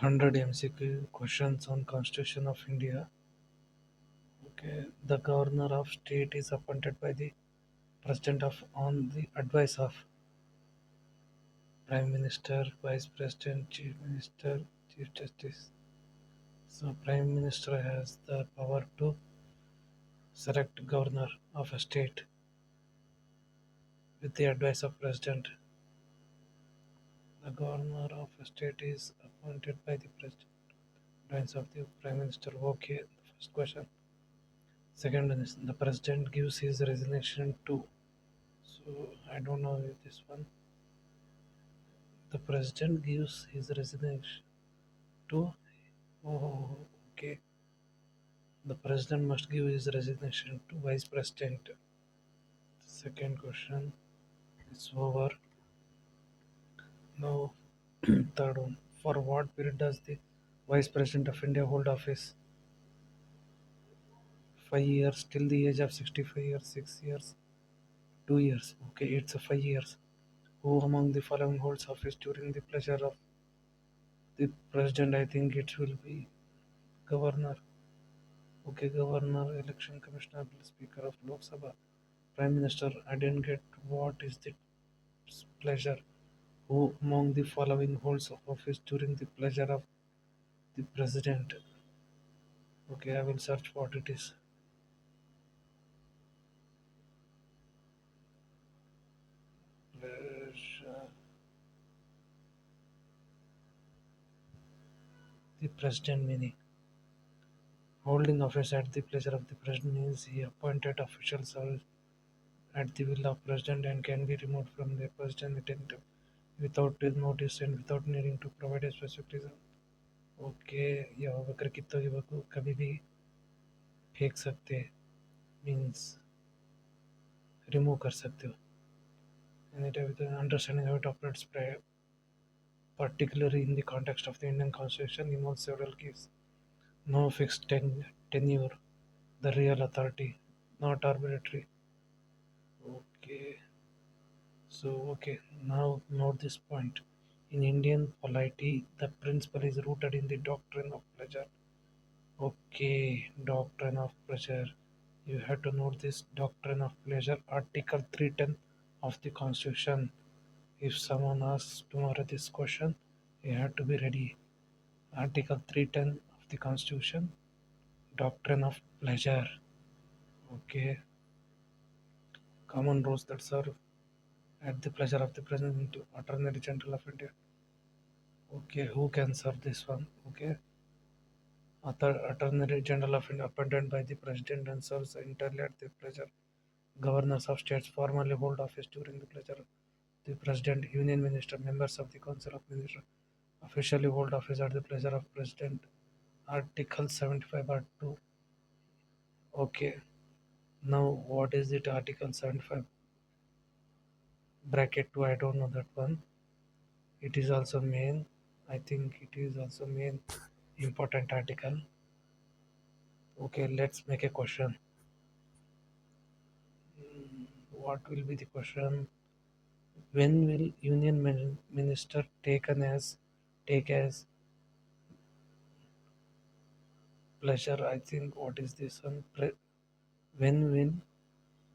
100 MCQ questions on Constitution of India. Okay, the Governor of State is appointed by the President of on the advice of Prime Minister, Vice President, Chief Minister, Chief Justice. So Prime Minister has the power to select Governor of a state with the advice of President. The Governor of a state is appointed by the President. Advice of the Prime Minister. Okay, the first question. Second one is the President gives his resignation to. So I don't know this one. The President gives his resignation to. Oh, okay. The President must give his resignation to Vice President. Second question is over. Now, third one. For what period does the Vice President of India hold office? 5 years till the age of 65 years, 6 years, 2 years. Okay, it's a 5 years. Who among the following holds office during the pleasure of the president? I think it will be governor. Okay, governor, election commissioner, speaker of Lok Sabha, prime minister. I didn't get what is the pleasure. Who among the following holds office during the pleasure of the president? Okay, I will search what it is. Pleasure. The president meaning. Holding office at the pleasure of the president means he appointed official service at the will of president and can be removed from the president at any time without notice and without needing to provide a specific reason. Okay यहाँ वक्र कितों की वकु कभी भी फेंक सकते means remove कर सकते हो and it understanding how it operates particularly in the context of the Indian Constitution involves several keys. No fixed tenure, the real authority, not arbitrary. Okay, so okay, now note this point. In Indian polity, the principle is rooted in the doctrine of pleasure. Okay, doctrine of pleasure. You have to note this doctrine of pleasure, Article 310 of the Constitution. If someone asks tomorrow this question, you have to be ready. Article 310 of the Constitution, doctrine of pleasure. Okay, common rules that serve at the pleasure of the President into Attorney General of India. Okay, who can serve this one? Okay, Attorney General of India appointed by the President and serves entirely at the pleasure. Governors of states formally hold office during the pleasure of the President. Union Minister, members of the Council of Ministers officially hold office at the pleasure of President. Article 75 Part 2. Okay, now what is it? Article 75 bracket 2. I don't know that one. It is also main. I think it is also main important article. Okay, let's make a question. What will be the question? When will Union Minister take as pleasure? I think what is this one? When will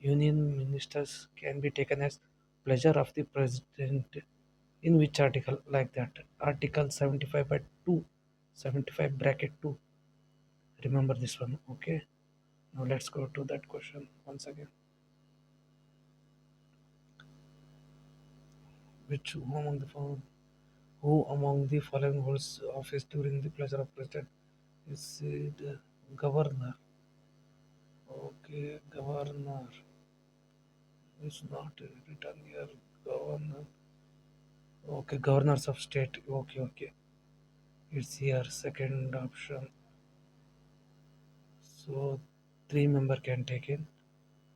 Union ministers can be taken as pleasure of the president? In which article? Like that. Article 75 by 2. 75 bracket 2. Remember this one. Okay. Now let's go to that question once again. Who among the following holds office during the pleasure of president? Is it governor? Okay, governor. It's not written here. Governor. Okay, governors of state. Okay, okay. It's here. Second option. So, three member can take in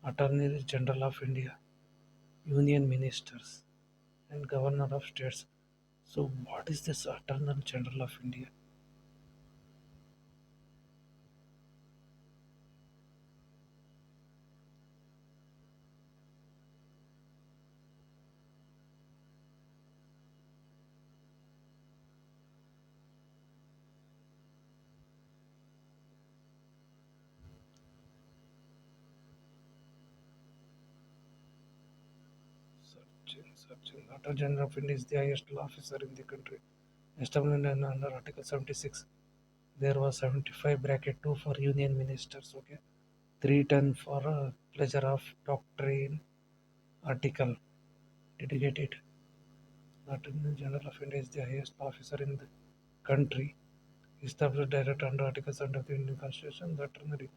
Attorney General of India, Union Ministers, and Governor of States. So, what is this Attorney General of India? Searching. Attorney General of India is the highest law officer in the country. Established under Article 76. There was 75 bracket 2 for union ministers. Okay. 310 for pleasure of doctrine article. Did you get it? The Attorney General of India is the highest law officer in the country. Established direct under Article 7 of the Indian Constitution. The Attorney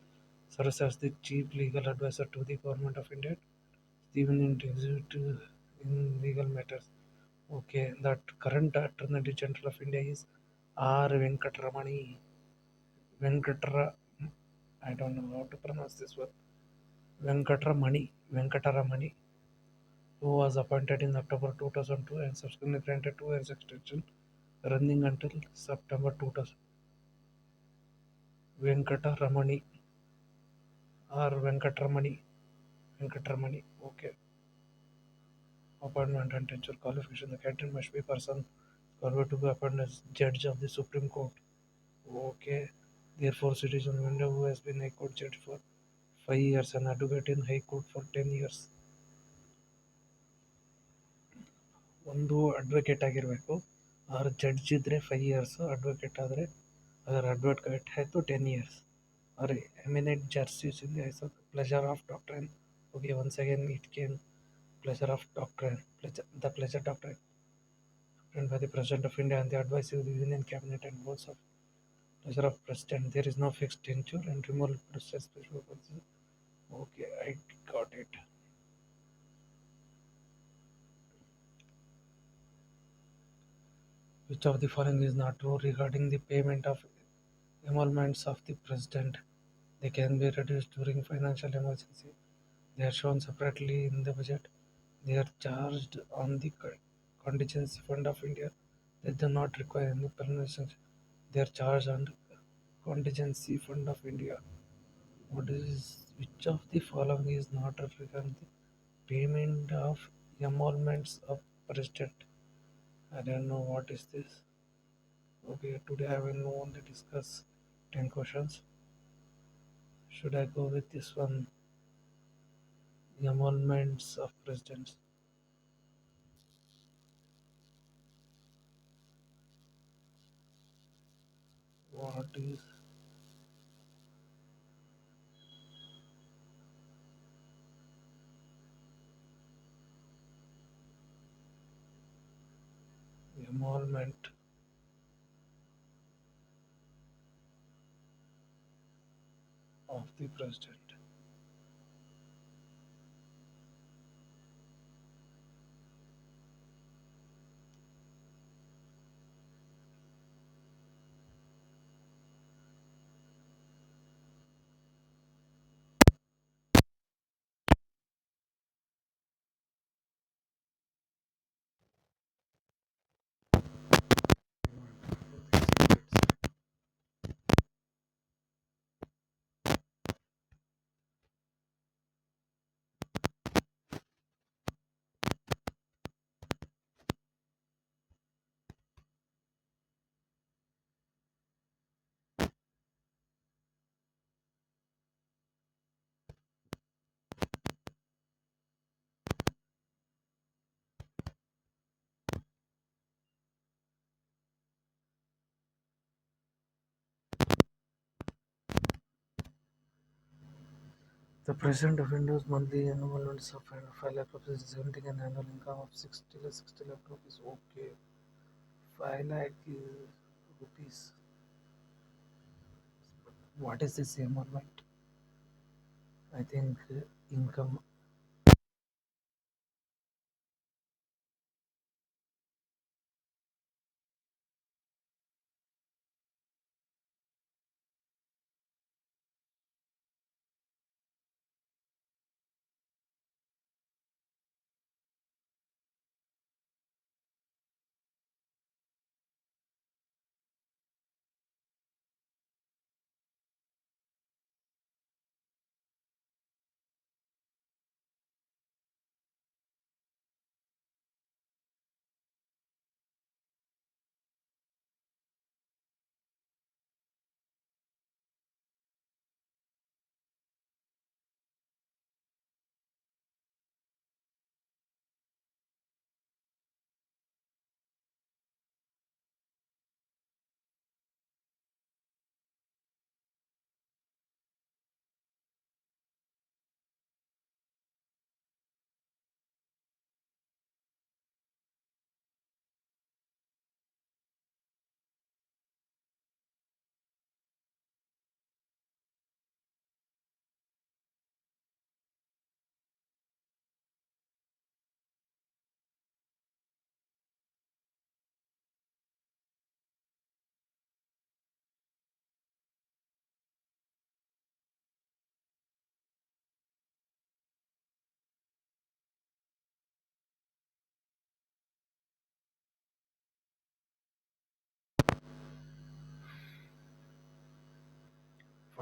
serves as the chief legal advisor to the Government of India, even in executive in legal matters. Okay, that current Attorney General of India is R. Venkatramani. Venkatra, I don't know how to pronounce this word. Venkataramani, who was appointed in October 2002 and subsequently granted 2 years extension, running until September 2000. Venkataramani or Venkatramani. Okay. Appointment and tenure qualification. The candidate must be person qualified to be appointed as judge of the Supreme Court. Okay. Therefore, citizen vendor who has been a court judge for 5 years and advocate in High Court for 10 years. ಒಂದು advocate ಆಗಿರಬೇಕು ಅವ್ರ judge ಇದ್ದರೆ 5 years advocate ಆದರೆ ಅದರ advocate ಆಯಿತು 10 years or eminent justice in the eyes of the pleasure of doctrine. Okay, once again it came pleasure of doctrine, the pleasure doctrine framed by the President of India and the advice of the Union Cabinet and votes of pleasure of President. There is no fixed tenure and removal process. Okay, I got it. Which of the following is not true regarding the payment of emoluments of the President? They can be reduced during financial emergency. They are shown separately in the budget. They are charged on the contingency fund of India. They do not require any permission. They are charged on the contingency fund of India. Which of the following is not regarding the payment of emoluments of President? I don't know what is this. Okay, today I will only discuss 10 questions. Should I go with this one? Emoluments of presidents. What is emolument of the president? The president of India's monthly emoluments of 5 lakh rupees is having an annual income of 60 lakh rupees. Okay, 5 lakh rupees. What is this emolument? I think income.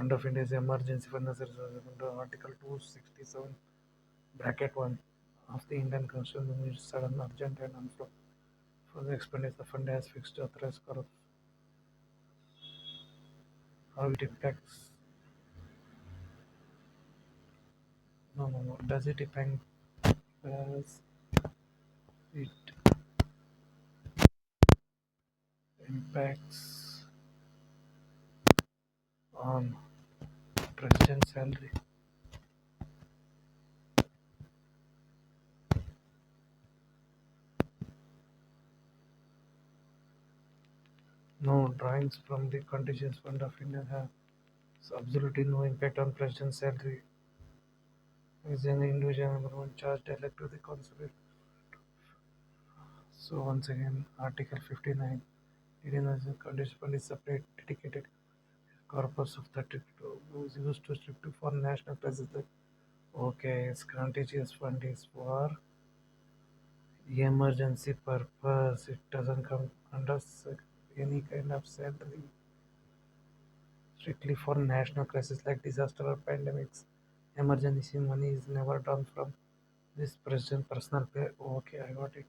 Fund of India is emergency fund as under Article 267 bracket 1 of the Indian Constitution is sudden, urgent and unflow. For the expenditure, the fund has fixed authorized curve. How it impacts? No. Does it impact? As it impacts on president's salary? No. Drawings from the contingent fund of India have absolutely no impact on president's salary. Is an individual government charge direct to the consulate. So once again, Article 59, Indian National Contingent Fund is separate, dedicated corpus of 32 was used to strictly for national crisis. Okay, its contagious fund is for emergency purpose. It doesn't come under any kind of salary. Strictly for national crisis like disaster or pandemics. Emergency money is never drawn from this president personal pay. Okay, I got it.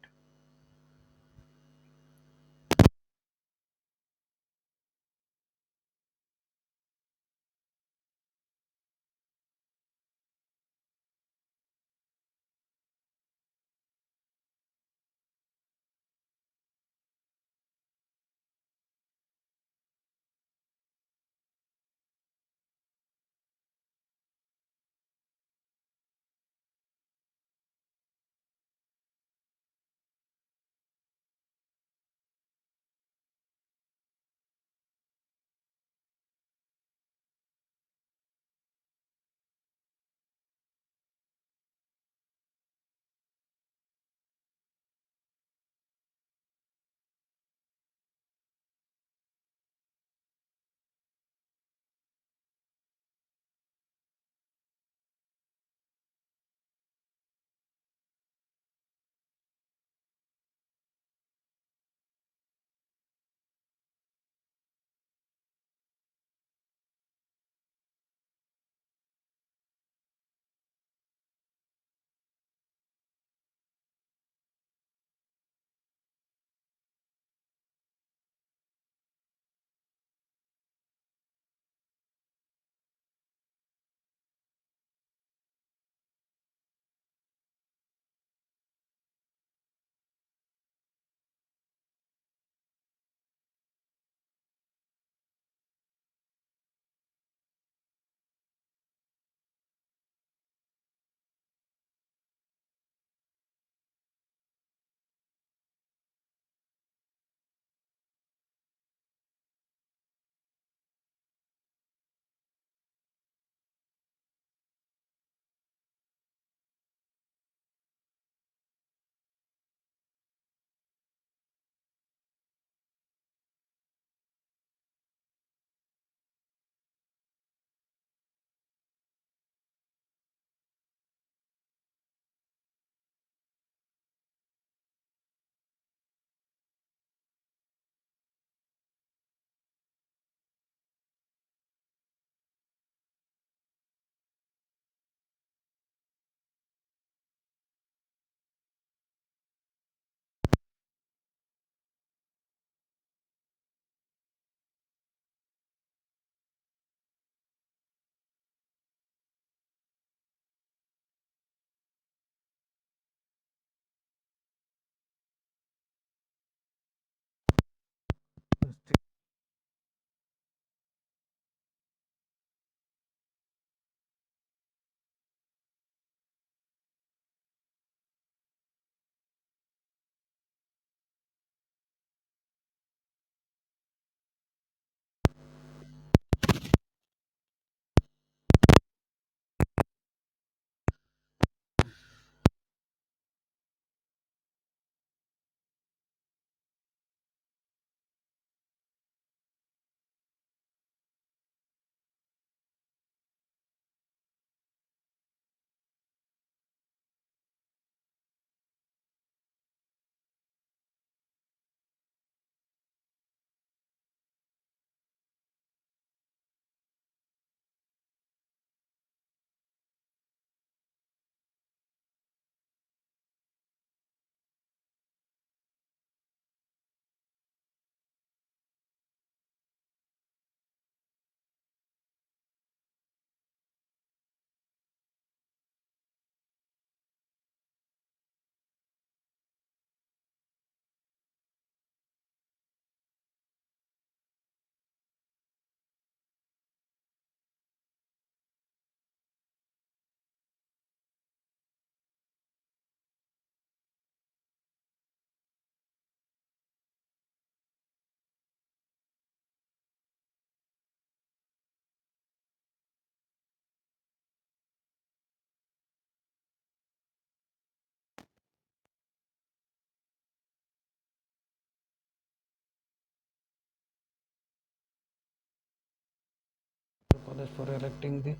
college for electing the,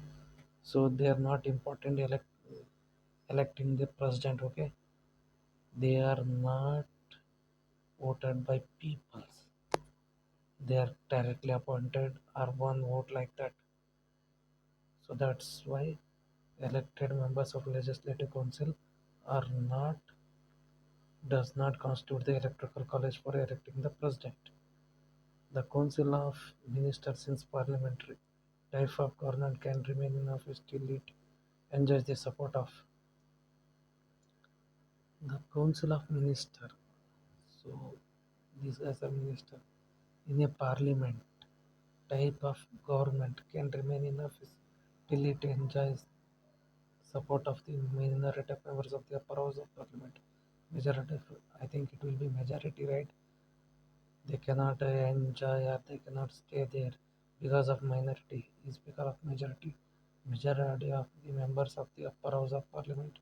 so they are not important electing the president. Okay, they are not voted by peoples. They are directly appointed or one vote like that. So that's why elected members of legislative council are not does not constitute the electoral college for electing the president. The council of ministers in parliamentary type of government can remain in office till it enjoys the support of the council of minister. So this as a minister in a parliament type of government can remain in office till it enjoys support of the minority of members of the upper house of parliament. Majority, I think it will be majority, right? They cannot enjoy or they cannot stay there because of minority. Is because of majority. Majority of the members of the upper house of parliament,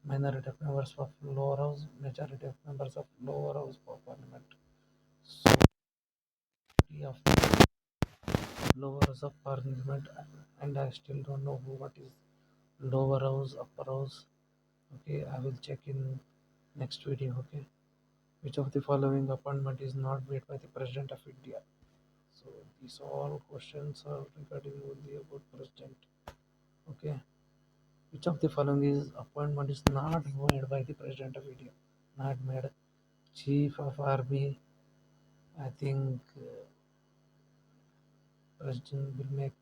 minority of members of lower house, majority of members of lower house of parliament. So of lower house of parliament, and I still don't know what is lower house, upper house. Okay, I will check in next video. Okay, which of the following appointment is not made by the President of India? So these all questions are regarding only about President. Okay, which of the following is appointment is not made by the President of India? Not made. Chief of Army. I think President will make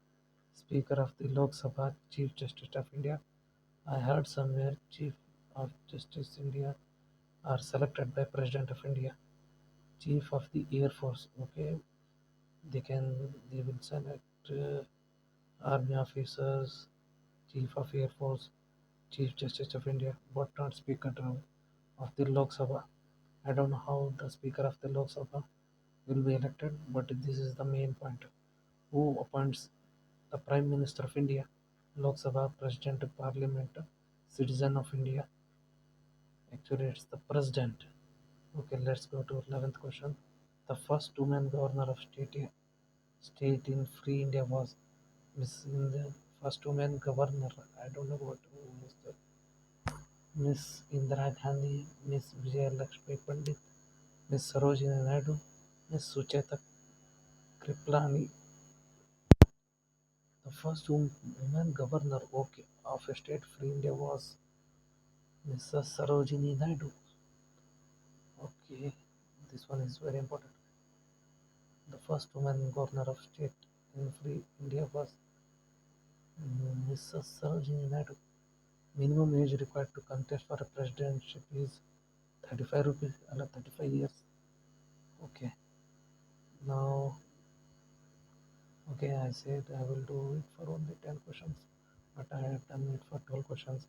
Speaker of the Lok Sabha, Chief Justice of India. I heard somewhere Chief of Justice India are selected by President of India. Chief of the Air Force. Okay, they will select army officers, Chief of Air Force, Chief Justice of India, but not Speaker of the Lok Sabha. I don't know how the Speaker of the Lok Sabha will be elected, but this is the main point. Who appoints the Prime Minister of India, Lok Sabha, President of Parliament, citizen of India? Actually, it's the President. Okay, let's go to 11th question. The first woman governor of state in free India was Miss India. First woman governor. I don't know what who is the Miss Indira Gandhi, Miss Vijay Lakshmi Pandit, Miss Sarojini Naidu, Miss Sucheta Kriplani. The first woman governor, okay, of a state free India was Mrs. Sarojini Naidu. Okay, this one is very important. The first woman governor of state in free India was Mrs. Sarojini Naidu. Minimum age required to contest for a presidentship is 35 rupees, 35 years. Okay, now, okay, I said I will do it for only 10 questions, but I have done it for 12 questions.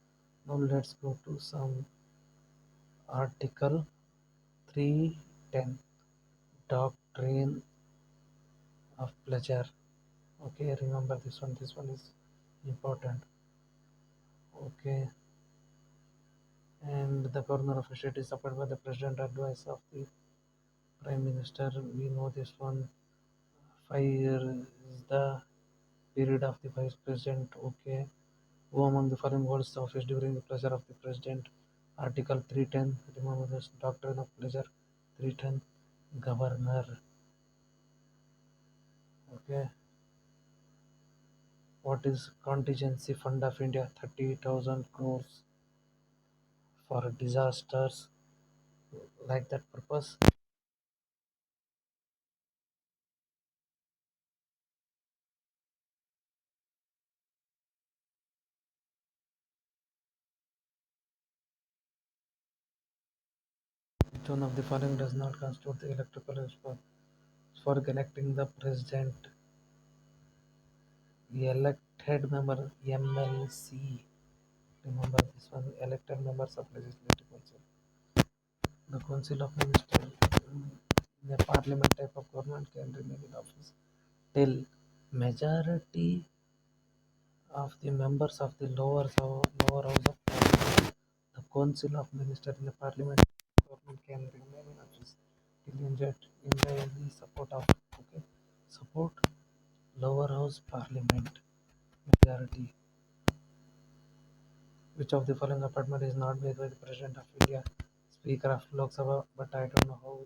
Now let's go to some article 310, doctrine of pleasure. Okay, remember this one is important. Okay, and the governor of a state is appointed by the president advice of the prime minister. We know this one. 5 years is the period of the vice president. Okay, who among the following holds the office during the pleasure of the president? Article 310. Remember this doctrine of pleasure. 310. Governor. Okay. What is contingency fund of India? 30,000 crores for disasters like that purpose. Which one of the following does not constitute the electoral college for electing the president? The elected member MLC. Remember this one. Elected members of legislative council. The council of ministers in a parliament type of government can remain in office till majority of the members of the lower house of parliament. The council of ministers in the parliament government can remain in office till enjoy the support of, okay, support lower house choose parliament majority. Which of the following appointment is not made by the President of India, Speaker of Lok Sabha, but I don't know how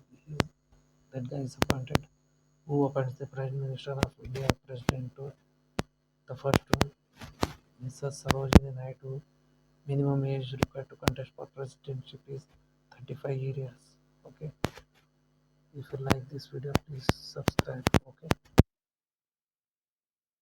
that guy is appointed. Who appoints the Prime Minister of India President to the first one? Mrs. Sarojini Naidu. Minimum age required to contest for presidency is 35 years. Okay. If you like this video, please subscribe. Okay.